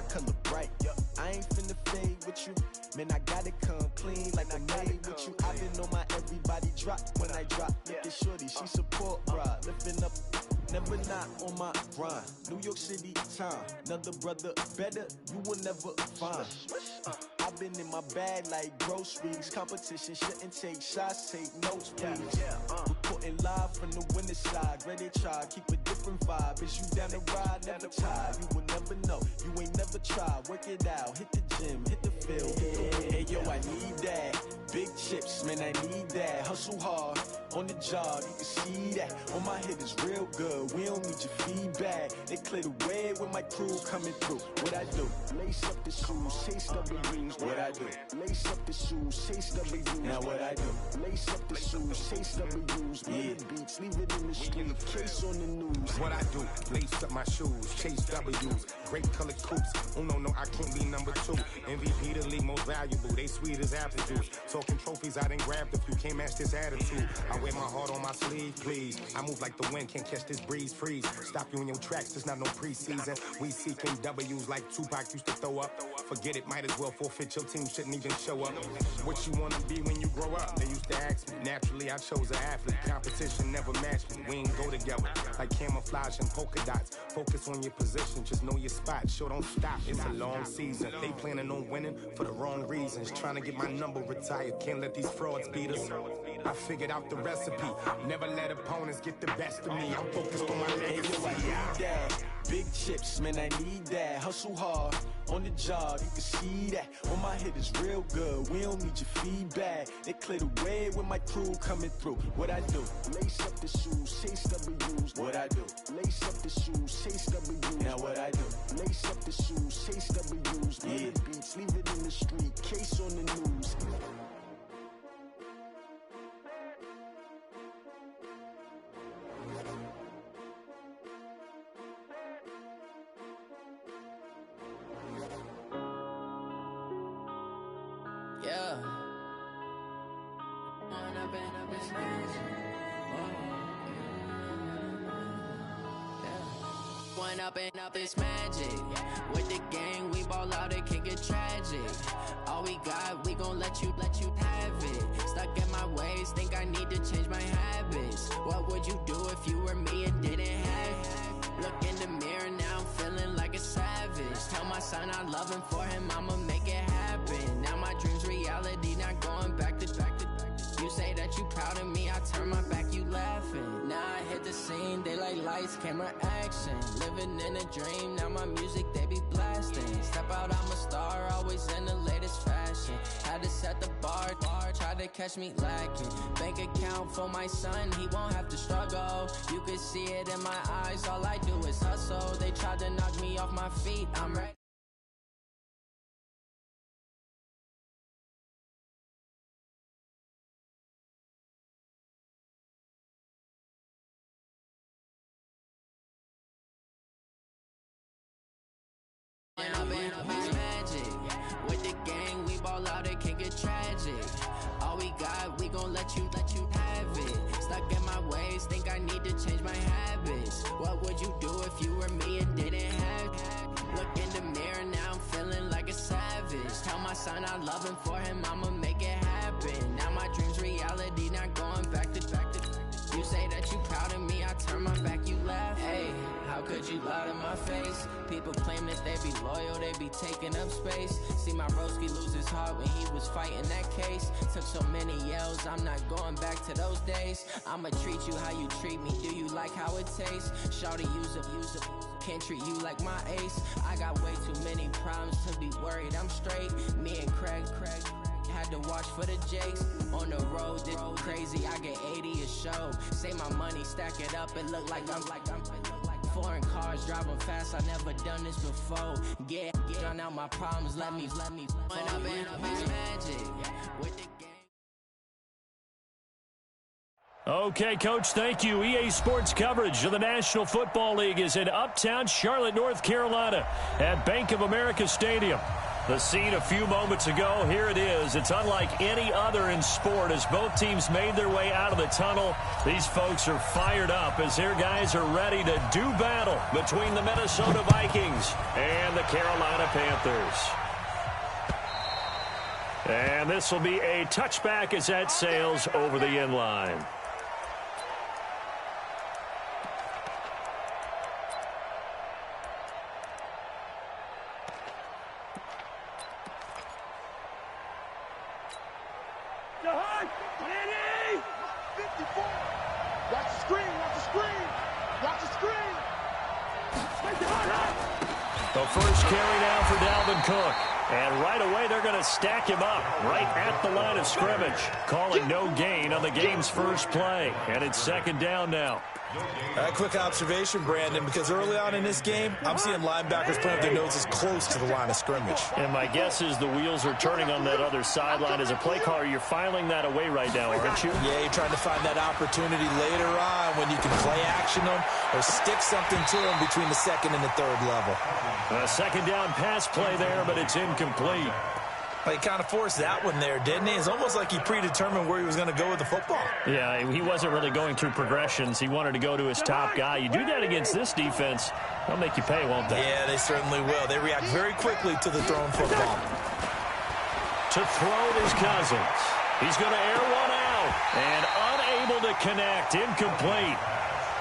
color bright. I ain't finna fade with you. Man, I gotta come clean like I made with you. I've been on my everybody drop when I drop. Look at shorty, she support ride. Lifting up, never not on my grind. New York City time, another brother better, you will never find. I've been in my bag like groceries. Competition shouldn't take shots, take notes, please. Reporting live from the winning side. Ready to try, keep a different vibe. Is you down the ride, never tired. You will never know, you ain't never tried. Work it out, hit the gym, hit the field. Hey yo, I need that. Big chips, man, I need that. Hustle hard, on the job, you can see that. On my hit is real good, we don't need your feedback. They clear the way with my crew coming through. What I do? Lace up the shoes, chase W's. What I do? Lace up the shoes, chase W's. Now what I do? Lace up the shoes, chase W's. Yeah, beats, leave it in the street, case on the news. What I do? Lace up my shoes, chase W's. Great colored coops. Oh no, I can't be number 2. MVP the league most valuable. They sweet as apple juice. Talking trophies, I done grabbed a few. Can't match this attitude. I wear my heart on my sleeve, please. I move like the wind, can't catch this breeze. Freeze. Stop you in your tracks. There's not no preseason. We seeking W's like Tupac used to throw up. Forget it, might as well forfeit. Your team shouldn't even show up. What you wanna be when you grow up? They used to ask me. Naturally, I chose an athlete. Competition never matched me. We ain't go together like camouflage and polka dots. Focus on your position, just know your spot. Sure, don't stop. It's a long season. They planning on winning for the wrong reasons. Trying to get my number retired. Can't let these frauds beat us. I figured out the recipe. Never let opponents get the best of me. I'm focused on my legacy. I need that. Big chips, man, I need that. Hustle hard, on the job, you can see that. On my hit is real good, we don't need your feedback. They clear the way with my crew coming through. What I do? Lace up the shoes, chase W's. What I do? Lace up the shoes, chase W's. Now what I do? Lace up the shoes, chase W's. Yeah, beats, leave it in the street, case on the news. Yeah. One up and up is magic. With the gang, we ball out, it can get tragic. All we got, we gon' let you have it. Stuck in my ways, think I need to change my habits. What would you do if you were me and didn't have it? Look in the mirror, now I'm feeling like a savage. Tell my son I love him, for him I'ma make it happen. Now my dream's reality, not going back to. You say that you proud of me, I turn my back, you laughing. Now I hit the scene, they like lights, camera, action. Living in a dream, now my music, they be blasting. Step out, I'm a star, always in the latest fashion. Had to set the bar, try to catch me lacking. Bank account for my son, he won't have to struggle. You can see it in my eyes, all I do is hustle. They tried to knock me off my feet, I'm ready. Magic. With the gang, we ball out, it can get tragic. All we got, we gon' let you have it. Stuck in my ways, think I need to change my habits. What would you do if you were me and didn't have it? Look in the mirror, now I'm feeling like a savage. Tell my son I love him, for him I'ma make it happen. Now my dream's reality, not going back to. You say that you proud of me, I turn my back, you laugh. Hey, how could you lie to my face? People claim that they be loyal, they be taking up space. See my broski lose his heart when he was fighting that case. Took so many yells, I'm not going back to those days. I'ma treat you how you treat me, do you like how it tastes? Shawty, use up, can't treat you like my ace. I got way too many problems to be worried, I'm straight. Me and Craig had to watch for the Jakes. On the road, this crazy, I get 80 a show. Say my money, stack it up, it look like I'm foreign cars, driving fast, I never done this before. Get drown out my problems, let me When I've been up is magic. With the game. Okay, Coach, thank you. EA Sports coverage of the National Football League is in Uptown Charlotte, North Carolina at Bank of America Stadium. The scene a few moments ago, here it is. It's unlike any other in sport as both teams made their way out of the tunnel. These folks are fired up as their guys are ready to do battle between the Minnesota Vikings and the Carolina Panthers. And this will be a touchback as that sails over the end line. The first carry now for Dalvin Cook. And right away, they're going to stack him up right at the line of scrimmage. Calling no gain on the game's first play. And it's second down now. A quick observation, Brandon, because early on in this game, I'm seeing linebackers putting up their noses close to the line of scrimmage. And my guess is the wheels are turning on that other sideline. As a play caller, you're filing that away right now, aren't you? Yeah, you're trying to find that opportunity later on when you can play action them or stick something to them between the second and the third level. A second down pass play there, but it's incomplete. He kind of forced that one there, didn't he? It's almost like he predetermined where he was going to go with the football. Yeah, he wasn't really going through progressions. He wanted to go to his top guy. You do that against this defense, they'll make you pay, won't they? Yeah, they certainly will. They react very quickly to the thrown football. To throw his Cousins. He's going to air one out. And unable to connect. Incomplete.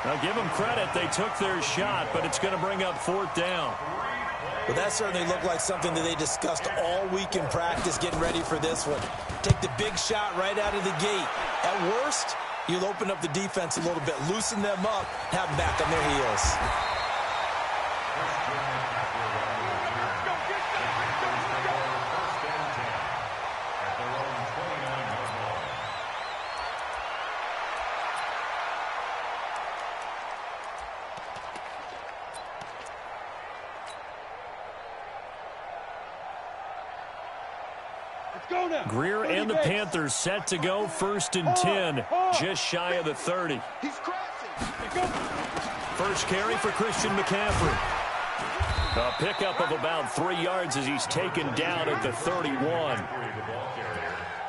Now, give them credit. They took their shot, but it's going to bring up fourth down. Well, that certainly looked like something that they discussed all week in practice, getting ready for this one. Take the big shot right out of the gate. At worst, you'll open up the defense a little bit, loosen them up, have them back on their heels. Greer and the Panthers set to go first and 10, just shy of the 30. First carry for Christian McCaffrey. A pickup of about 3 yards as he's taken down at the 31.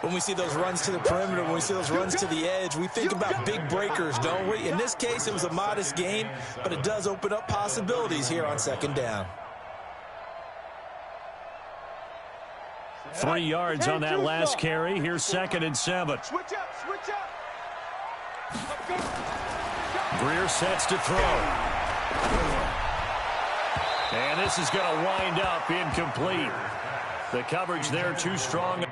When we see those runs to the perimeter, when we see those runs to the edge, we think about big breakers, don't we? In this case, it was a modest gain, but it does open up possibilities here on second down. 3 yards on that last carry. Here's second and 7. Switch up. Greer sets to throw. And this is going to wind up incomplete. The coverage there too strong.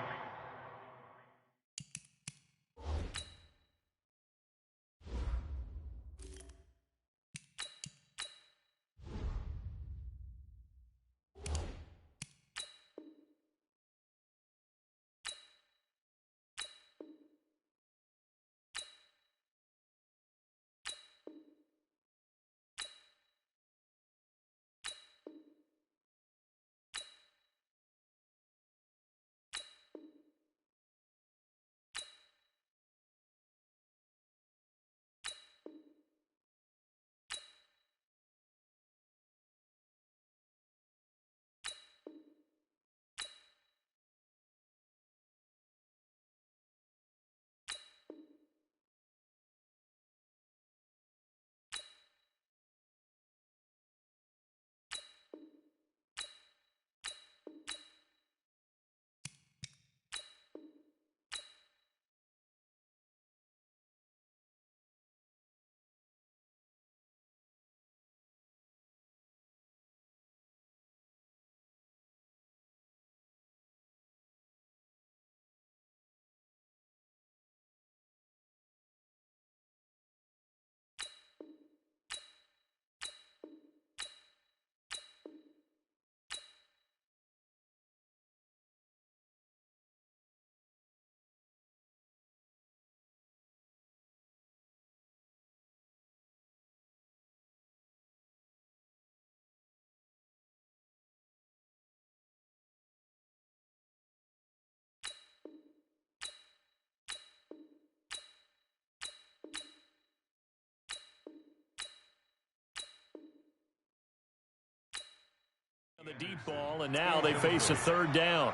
The deep ball, and now they face a third down.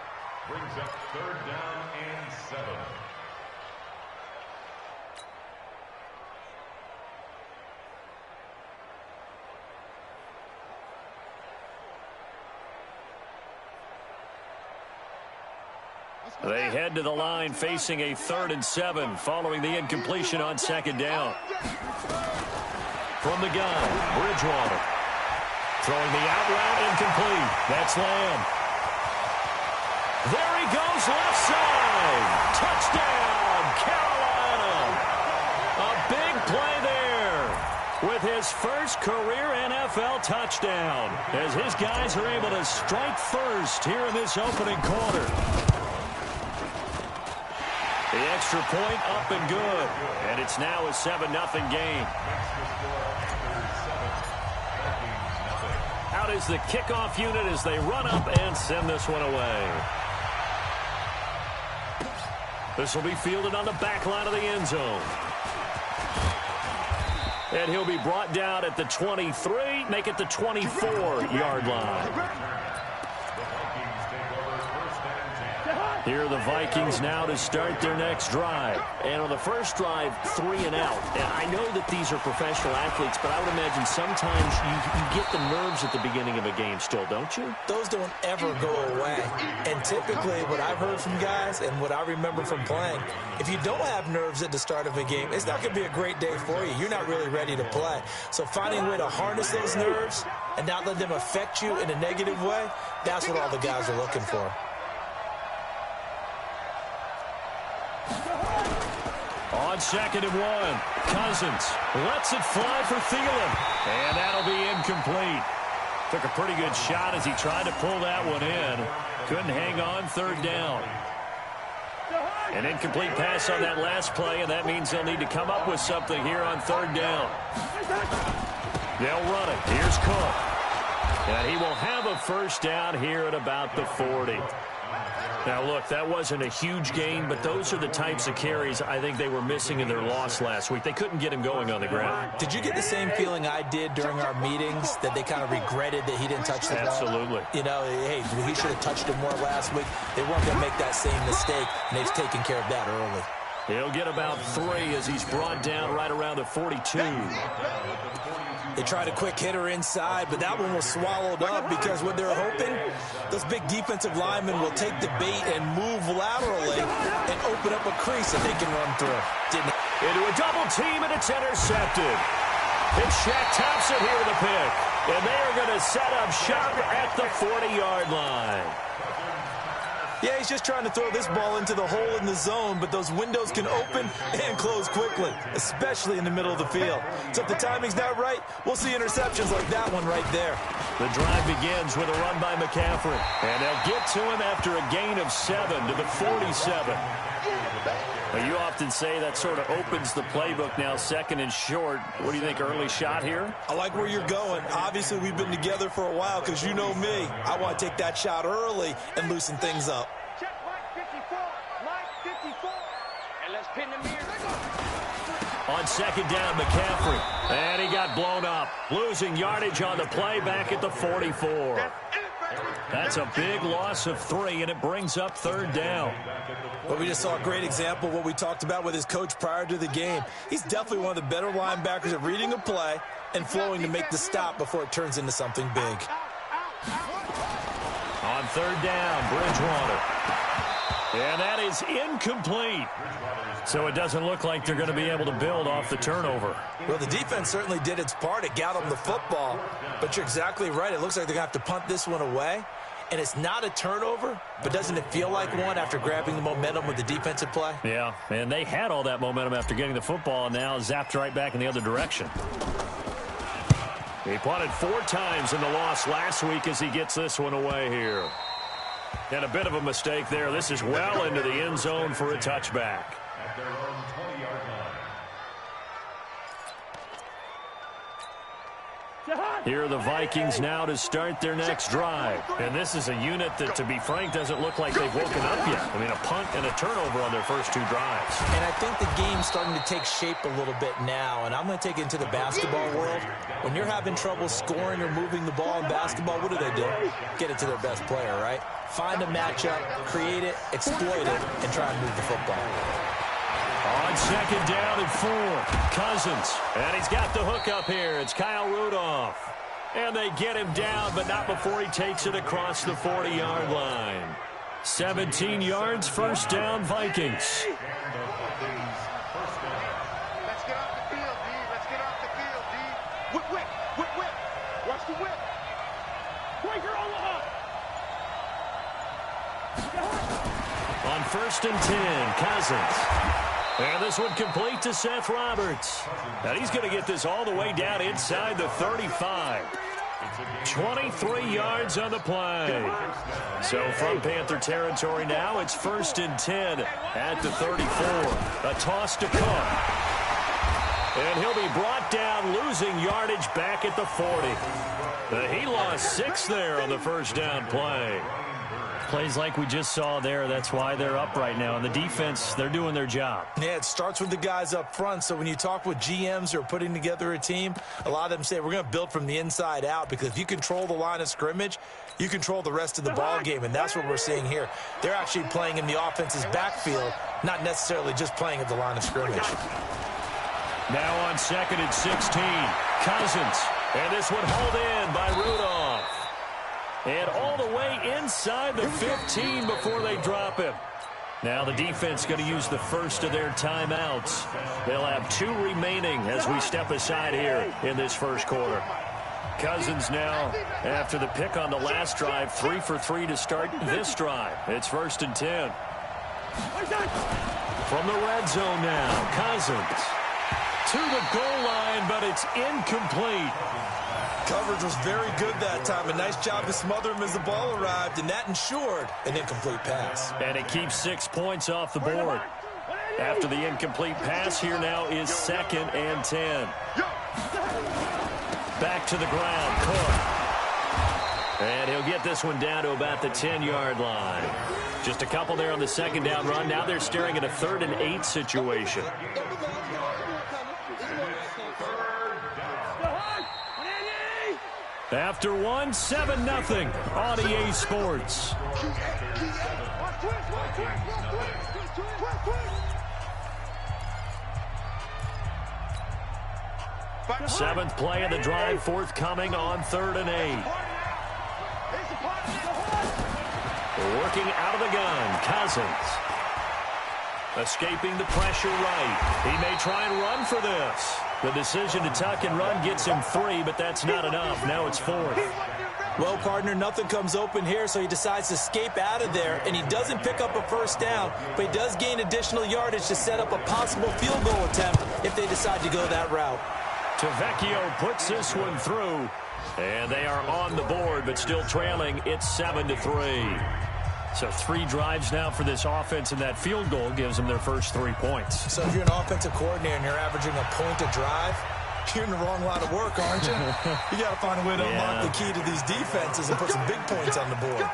Brings up third down and 7. They head to the line facing a 3rd and 7 following the incompletion on 2nd down. From the gun, Bridgewater. Throwing the out route, incomplete. That's Lamb. There he goes, left side. Touchdown, Carolina. A big play there with his first career NFL touchdown as his guys are able to strike first here in this opening quarter. The extra point up and good. And it's now a 7-0 game. Out is the kickoff unit as they run up and send this one away. This will be fielded on the back line of the end zone. And he'll be brought down at the 23, make it the 24-yard line. Here are the Vikings now to start their next drive. And on the first drive, 3 and out. And I know that these are professional athletes, but I would imagine sometimes you get the nerves at the beginning of a game still, don't you? Those don't ever go away. And typically, what I've heard from guys and what I remember from playing, if you don't have nerves at the start of a game, it's not going to be a great day for you. You're not really ready to play. So finding a way to harness those nerves and not let them affect you in a negative way, that's what all the guys are looking for. On 2nd and 1, Cousins lets it fly for Thielen. And that'll be incomplete. Took a pretty good shot as he tried to pull that one in. Couldn't hang on 3rd down. An incomplete pass on that last play, and that means they'll need to come up with something here on 3rd down. They'll run it. Here's Cook. And he will have a first down here at about the 40. Now, look, that wasn't a huge gain, but those are the types of carries I think they were missing in their loss last week. They couldn't get him going on the ground. Did you get the same feeling I did during our meetings, that they kind of regretted that he didn't touch the ball? Absolutely. You know, hey, he should have touched it more last week. They weren't going to make that same mistake, and they've taken care of that early. He'll get about 3 as he's brought down right around the 42. They tried a quick hitter inside, but that one was swallowed up because what they're hoping, those big defensive linemen will take the bait and move laterally and open up a crease that they can run through. Didn't. Into a double team, and it's intercepted. And Shaq tops it here with a pick. And they are going to set up shop at the 40-yard line. Yeah, he's just trying to throw this ball into the hole in the zone, but those windows can open and close quickly, especially in the middle of the field. So if the timing's not right, we'll see interceptions like that one right there. The drive begins with a run by McCaffrey, and they'll get to him after a gain of 7 to the 47. Well, you often say that sort of opens the playbook now, 2nd and short. What do you think, early shot here? I like where you're going. Obviously, we've been together for a while because you know me. I want to take that shot early and loosen things up. Check Mike 54, Mike 54, and let's pin the mirror. On 2nd down, McCaffrey, and he got blown up. Losing yardage on the play back at the 44. That's a big loss of 3, and it brings up 3rd down. Well, we just saw a great example of what we talked about with his coach prior to the game. He's definitely one of the better linebackers at reading a play and flowing to make the stop before it turns into something big. On 3rd down, Bridgewater. And that is incomplete. So it doesn't look like they're going to be able to build off the turnover. Well, the defense certainly did its part. It got them the football. But you're exactly right. It looks like they're going to have to punt this one away. And it's not a turnover, but doesn't it feel like one after grabbing the momentum with the defensive play? Yeah, and they had all that momentum after getting the football, and now zapped right back in the other direction. He punted 4 times in the loss last week as he gets this one away here. And a bit of a mistake there. This is well into the end zone for a touchback. At their own 20-yard line. Here are the Vikings now to start their next drive. And this is a unit that, to be frank, doesn't look like they've woken up yet. I mean, a punt and a turnover on their first 2 drives. And I think the game's starting to take shape a little bit now. And I'm going to take it into the basketball world. When you're having trouble scoring or moving the ball in basketball, what do? Get it to their best player, right? Find a matchup, create it, exploit it, and try and move the football. On second down and 4, Cousins. And he's got the hook up here. It's Kyle Rudolph. And they get him down, but not before he takes it across the 40-yard line. 17 yards, first down, Vikings. Let's get off the field, D. Let's get off the field, D. Whip, whip, whip, whip. Watch the whip. Breaker Omaha. On first and 10, Cousins. And this one complete to Seth Roberts. And he's going to get this all the way down inside the 35. 23 yards on the play. So from Panther territory now, it's first and 10 at the 34. A toss to Cook. And he'll be brought down, losing yardage back at the 40. He lost 6 there on the first down play. Plays like we just saw there, that's why they're up right now. And the defense, they're doing their job. Yeah, it starts with the guys up front. So when you talk with GMs who are putting together a team, a lot of them say we're going to build from the inside out, because if you control the line of scrimmage, you control the rest of the ball game, and that's what we're seeing here. They're actually playing in the offense's backfield, not necessarily just playing at the line of scrimmage. Now on second and 16, Cousins. And this one hauled in by Rudolph. And all the way inside the 15 before they drop him. Now the defense going to use the first of their timeouts. They'll have 2 remaining as we step aside here in this first quarter. Cousins now, after the pick on the last drive, 3 for 3 to start this drive. It's first and 10. From the red zone now, Cousins to the goal line, but it's incomplete. Coverage was very good that time. A nice job to smother him as the ball arrived, and that ensured an incomplete pass. And it keeps 6 points off the board. After the incomplete pass, here now is second and 10. Back to the ground, Cook. And he'll get this one down to about the 10-yard line. Just a couple there on the second down run. Now they're staring at a 3rd and 8 situation. After 1, 7-0 on EA Sports. Seventh play of the drive forthcoming on 3rd and 8. Working out of the gun, Cousins. Escaping the pressure right. He may try and run for this. The decision to tuck and run gets him 3, but that's not enough. Now it's 4th. Well, partner, nothing comes open here, so he decides to escape out of there, and he doesn't pick up a first down, but he does gain additional yardage to set up a possible field goal attempt if they decide to go that route. Tavecchio puts this one through, and they are on the board, but still trailing. It's 7-3. So 3 drives now for this offense, and that field goal gives them their first 3 points. So if you're an offensive coordinator and you're averaging a point a drive, you're in the wrong line of work, aren't you? You got to find a way to unlock the key to these defenses and put some big points on the board.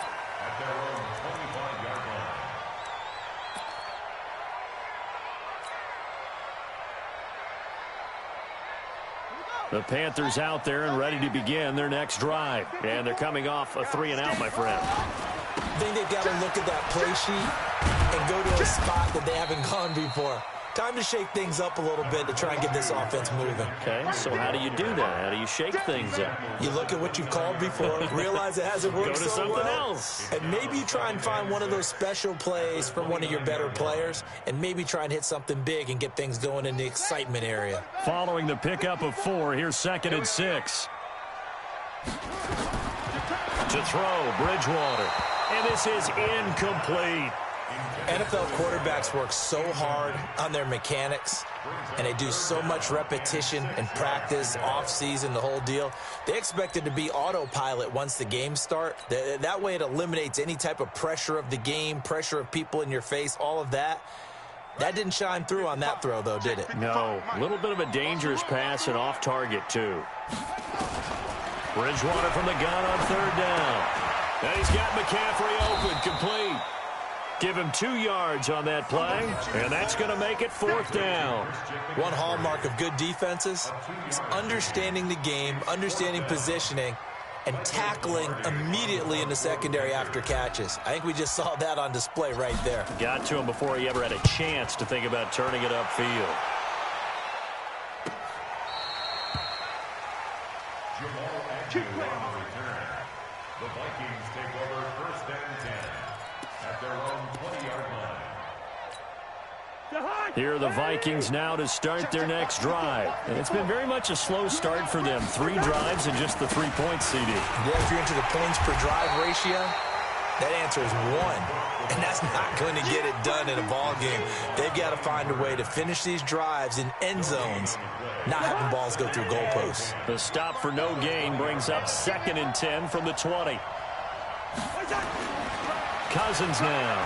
The Panthers out there and ready to begin their next drive. And they're coming off a 3-and-out, my friend. I think they've got to look at that play sheet and go to a spot that they haven't gone before. Time to shake things up a little bit to try and get this offense moving. Okay, so how do you do that? How do you shake things up? You look at what you've called before, realize it hasn't worked so well. Go to something else. And maybe try and find one of those special plays from one of your better players, and maybe try and hit something big and get things going in the excitement area. Following the pickup of 4, here's 2nd and 6. To throw, Bridgewater. And this is incomplete. NFL quarterbacks work so hard on their mechanics, and they do so much repetition and practice, off-season, the whole deal. They expect it to be autopilot once the games start. That way it eliminates any type of pressure of the game, pressure of people in your face, all of that. That didn't shine through on that throw, though, did it? No. A little bit of a dangerous pass and off target, too. Bridgewater from the gun on third down. And he's got McCaffrey open, complete. Give him 2 yards on that play, and that's going to make it fourth down. One hallmark of good defenses is understanding the game, understanding positioning, and tackling immediately in the secondary after catches. I think we just saw that on display right there. Got to him before he ever had a chance to think about turning it upfield. The Vikings take over first and 10 at their own 20-yard line. Here are the Vikings now to start their next drive. And it's been very much a slow start for them. 3 drives and just the 3 points, CD. Yeah, if you're into the points per drive ratio, that answer is 1. And that's not going to get it done in a ball game. They've got to find a way to finish these drives in end zones, not having balls go through goalposts. The stop for no gain brings up 2nd and 10 from the 20. Cousins now.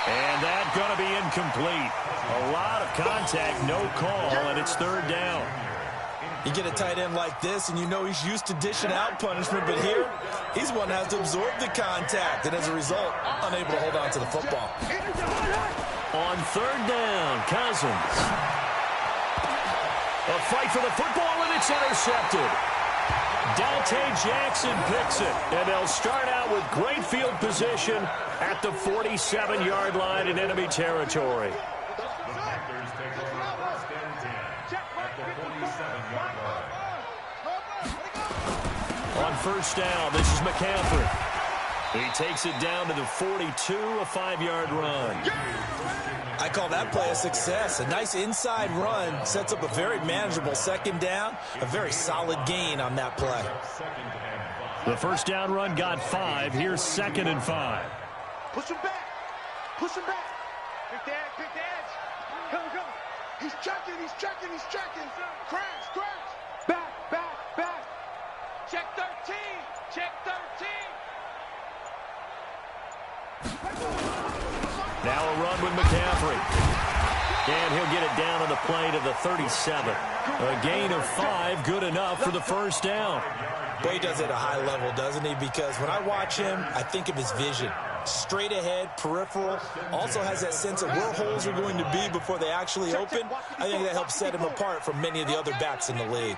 And that's going to be incomplete. A lot of contact, no call, and it's third down. You get a tight end like this, and you know he's used to dishing out punishment, but here, he's one that has to absorb the contact, and as a result, unable to hold on to the football. On third down, Cousins. A fight for the football, and it's intercepted. Dante Jackson picks it, and they'll start out with great field position at the 47-yard line in enemy territory. On first down, this is McCaffrey. He takes it down to the 42, a 5-yard run. I call that play a success. A nice inside run sets up a very manageable second down, a very solid gain on that play. The first down run got 5. Here's 2nd and 5. Push him back. Push him back. Pick the edge. Pick the edge. Come. He's checking. He's checking. He's checking. Crash. Back. Check 13. Check 13. Now a run with McCaffrey. And he'll get it down on the play to the 37. A gain of 5, good enough for the first down. Boy, he does it at a high level, doesn't he? Because when I watch him, I think of his vision. Straight ahead, peripheral, also has that sense of where holes are going to be before they actually open. I think that helps set him apart from many of the other backs in the league.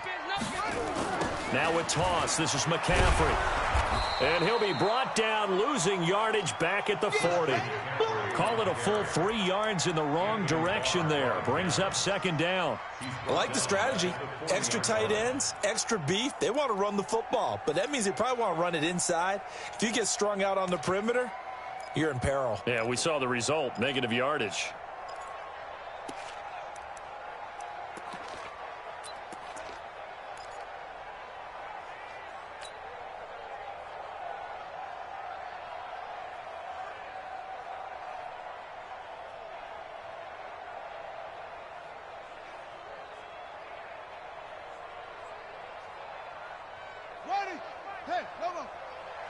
Now with toss, this is McCaffrey. And he'll be brought down, losing yardage back at the 40. Call it a full 3 yards in the wrong direction there. Brings up 2nd down. I like the strategy. Extra tight ends, extra beef. They want to run the football, but that means they probably want to run it inside. If you get strung out on the perimeter, you're in peril. Yeah, we saw the result, negative yardage. Hey, come on.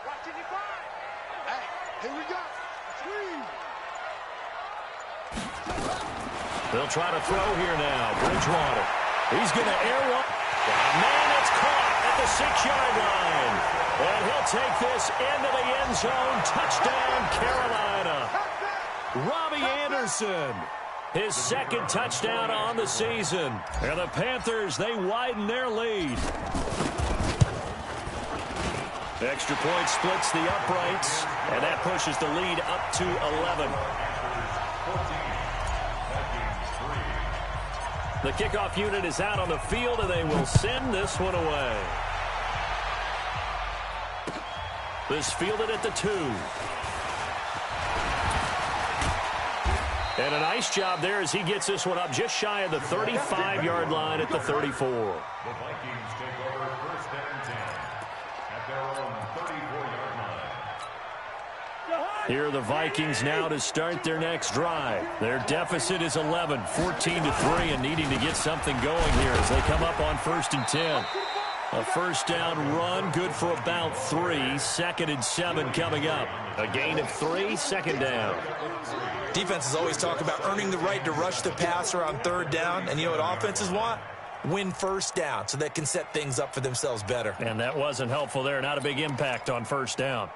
Watch it, Hey, here we go. Sweet. They'll try to throw here now. Bridgewater. He's going to air one. Man, it's caught at the 6-yard line. And he'll take this into the end zone. Touchdown, Carolina. Robbie Anderson. His 2nd touchdown on the season. And the Panthers, they widen their lead. Extra point splits the uprights, and that pushes the lead up to 11. The kickoff unit is out on the field, and they will send this one away. This fielded at the 2. And a nice job there as he gets this one up just shy of the 35-yard line at the 34. The Vikings take over first and 10 at their own 34-yard line. Here are the Vikings now to start their next drive. Their deficit is 11, 14-3, and needing to get something going here as they come up on 1st and 10. A first down run, good for about 3. 2nd and 7 coming up. A gain of 3, 2nd down. Defenses always talk about earning the right to rush the passer on 3rd down, and you know what offenses want? win first down so they can set things up for themselves better. And that wasn't helpful there. Not a big impact on first down.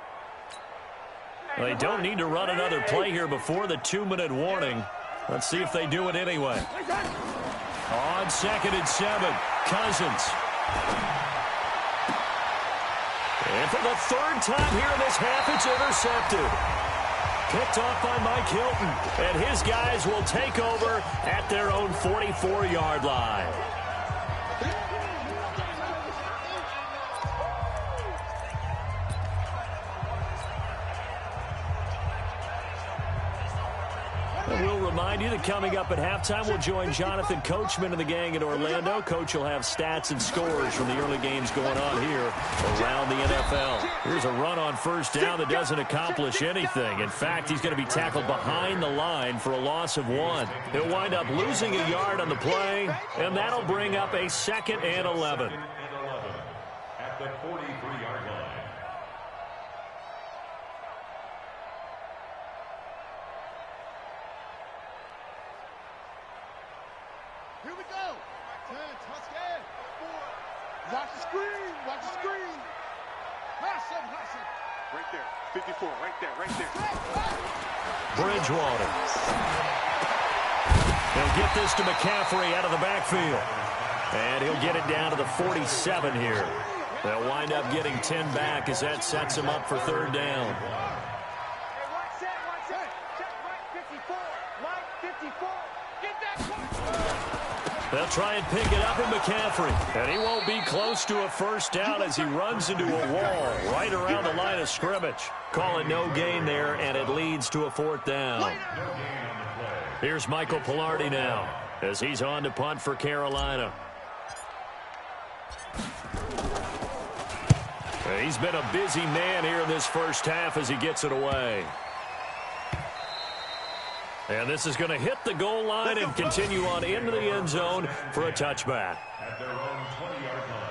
Well, they don't need to run another play here before the 2-minute warning. Let's see if they do it anyway. On 2nd and 7, Cousins. And for the 3rd time here in this half, it's intercepted. Picked off by Mike Hilton. And his guys will take over at their own 44-yard line. We'll remind you that coming up at halftime, we'll join Jonathan Coachman and the gang in Orlando. Coach will have stats and scores from the early games going on here around the NFL. Here's a run on first down that doesn't accomplish anything. In fact, he's going to be tackled behind the line for a loss of 1. He'll wind up losing a yard on the play, and that'll bring up a 2nd and 11. At the 43-yard line. Here we go. 10, Tuscan. 4. Watch the screen. Watch the screen. Hustle. Right there. 54. Right there. Bridgewater. He'll get this to McCaffrey out of the backfield. And he'll get it down to the 47 here. They'll wind up getting 10 back as that sets him up for 3rd down. Check right 54. Right 54. Get that point. They'll try and pick it up in McCaffrey. And he won't be close to a first down as he runs into a wall right around the line of scrimmage. Call it no gain there, and it leads to a 4th down. Here's Michael Pilardi now as he's on to punt for Carolina. He's been a busy man here in this first half as he gets it away. And this is going to hit the goal line and continue on into the end zone for a touchback. At their own 20-yard line.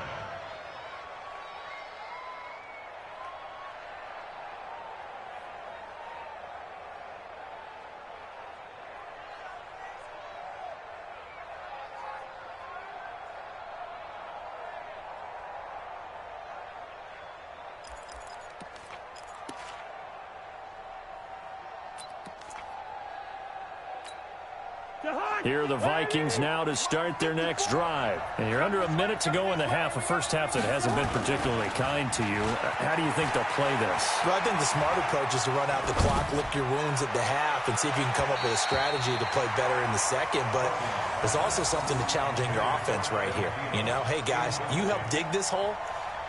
Here are the Vikings now to start their next drive. And you're under a minute to go in the half, a first half that hasn't been particularly kind to you. How do you think they'll play this? Well, I think the smart approach is to run out the clock, lick your wounds at the half, and see if you can come up with a strategy to play better in the second. But there's also something to challenging your offense right here. You know, hey, guys, you help dig this hole.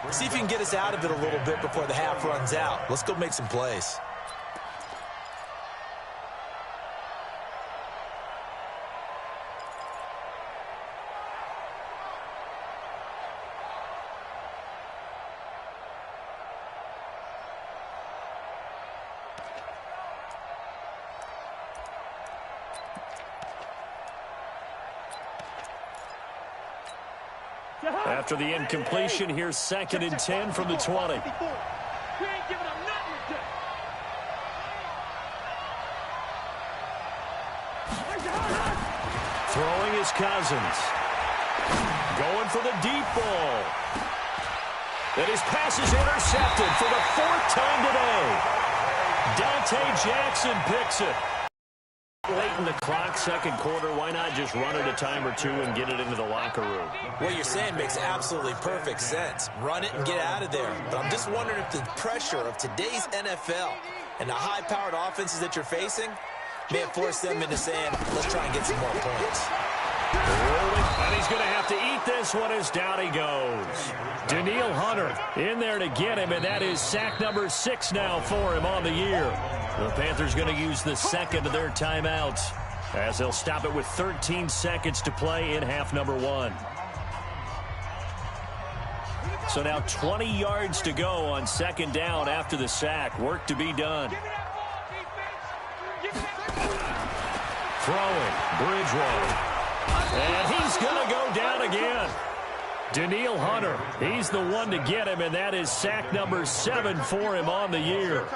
See if you can get us out of it a little bit before the half runs out. Let's go make some plays. After the incompletion, here's 2nd and 10 from the 20. Throwing is Cousins. Going for the deep ball. And his pass is intercepted for the 4th time today. Dante Jackson picks it. Late in the clock, second quarter, why not just run it a time or two and get it into the locker room? What you're saying makes absolutely perfect sense. Run it and get out of there. But I'm just wondering if the pressure of today's NFL and the high-powered offenses that you're facing may have forced them into saying, let's try and get some more points. And he's going to have to eat this one as down he goes. Danielle Hunter in there to get him, and that is sack number 6 now for him on the year. The Panthers going to use the second of their timeouts as they'll stop it with 13 seconds to play in half number 1. So now 20 yards to go on 2nd down after the sack. Work to be done. Throwing, Bridgewater. And he's going to go down again. Danielle Hunter, he's the one to get him, and that is sack number 7 for him on the year.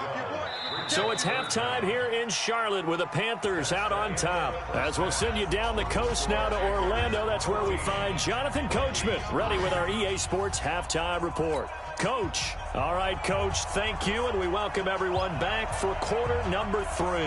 So it's halftime here in Charlotte with the Panthers out on top. As we'll send you down the coast now to Orlando, that's where we find Jonathan Coachman ready with our EA Sports Halftime Report. Coach. All right, Coach, thank you, and we welcome everyone back for quarter number 3.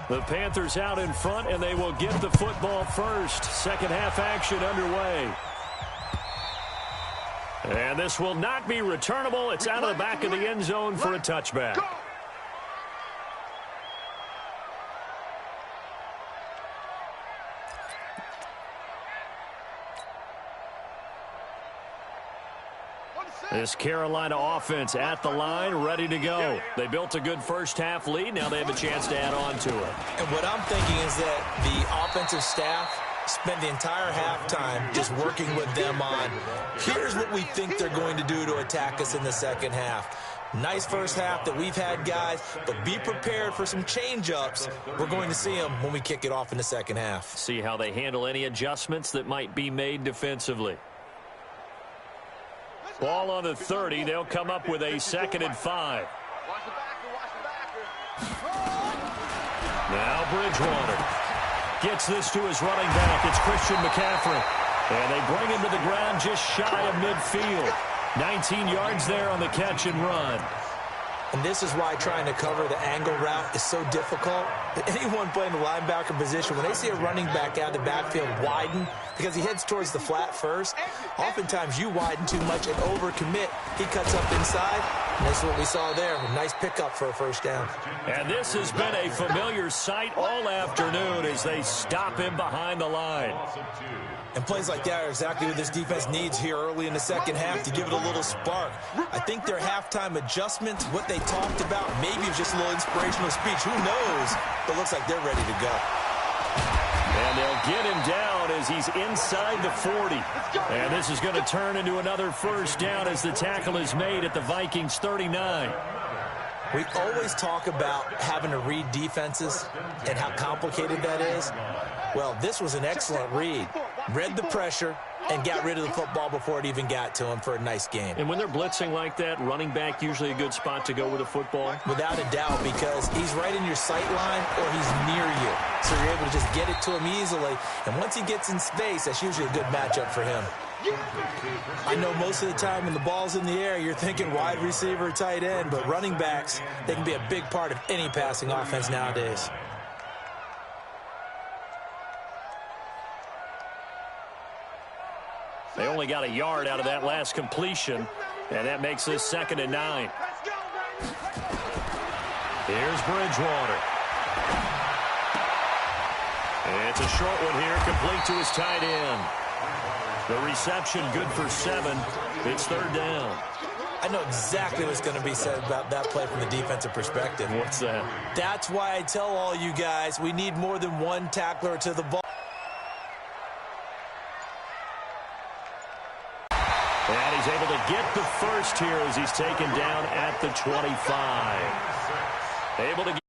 The Panthers out in front, and they will get the football first. Second half action underway. And this will not be returnable. It's out of the back of the end zone for a touchback. This Carolina offense at the line, ready to go. They built a good first-half lead. Now they have a chance to add on to it. And what I'm thinking is that the offensive staff spent the entire halftime just working with them on, here's what we think they're going to do to attack us in the second half. Nice first half that we've had, guys, but be prepared for some change-ups. We're going to see them when we kick it off in the second half. See how they handle any adjustments that might be made defensively. Ball on the 30. They'll come up with a 2nd and 5. Now Bridgewater gets this to his running back. It's Christian McCaffrey. And they bring him to the ground just shy of midfield. 19 yards there on the catch and run. And this is why trying to cover the angle route is so difficult. Anyone playing the linebacker position, when they see a running back out of the backfield widen, because he heads towards the flat first, oftentimes you widen too much and overcommit. He cuts up inside, and that's what we saw there. A nice pickup for a first down. And this has been a familiar sight all afternoon as they stop him behind the line. And plays like that are exactly what this defense needs here early in the second half to give it a little spark. I think their halftime adjustments, what they talked about, maybe it was just a little inspirational speech. Who knows? But it looks like they're ready to go. And they'll get him down as he's inside the 40. And this is going to turn into another first down as the tackle is made at the Vikings 39. We always talk about having to read defenses and how complicated that is. Well, this was an excellent read. Read the pressure and got rid of the football before it even got to him for a nice game. And when they're blitzing like that, running back usually a good spot to go with the football? Without a doubt, because he's right in your sight line or he's near you. So you're able to just get it to him easily. And once he gets in space, that's usually a good matchup for him. I know most of the time when the ball's in the air, you're thinking wide receiver, tight end, but running backs, they can be a big part of any passing offense nowadays. They only got a yard out of that last completion, and that makes this 2nd and 9. Here's Bridgewater. It's a short one here, complete to his tight end. The reception good for 7. It's 3rd down. I know exactly what's going to be said about that play from the defensive perspective. What's that? That's why I tell all you guys we need more than one tackler to the ball. And he's able to get the first here as he's taken down at the 25. Able to get